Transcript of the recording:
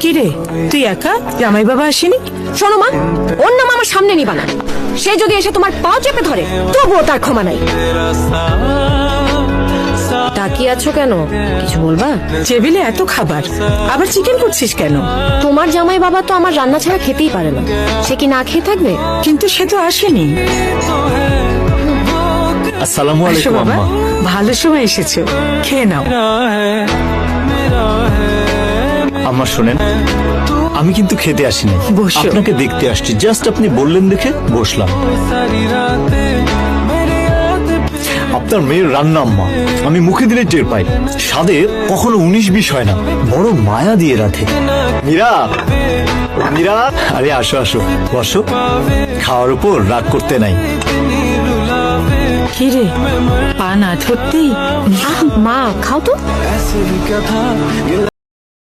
কি রে, তুই একা? জামাই বাবা আসেনি? শোনো মা, ওর নাম আমার সামনে নিবা না। সে যদি এসে তোমার পাও চেপে ধরে তবুও তার ক্ষমা নাই। তাকিয়ে আছো কেন, কিছু বলবা? টেবিলে এত খাবার, আবার চিকেন করছিস কেন? তোমার জামাই বাবা তো আমার রান্না ছাড়া খেতেই পারে না, সে কি না খেয়ে থাকবে? কিন্তু সে তো আসেনি। আসসালামু আসো আলাইকুম বাবা, আম্মা। ভালো সময় এসেছো, খেয়ে নাও। আম্মা শোনেন, আমি কিন্তু খেতে আসিনি, বসো। আপনাকে দেখতে আসছি। জাস্ট আপনি বললেন দেখে বসলাম। আপনার মেয়ের রান্না আম্মা আমি মুখে দিলে টের পাই। স্বাদে কখনো 19-20 হয় না, বড় মায়া দিয়ে রাখে। মীরা, মীরা, আরে আসো আসো, বসো। খাওয়ার উপর রাগ করতে নাই। কি রে, পা না ধরতেই? মা খাও তো।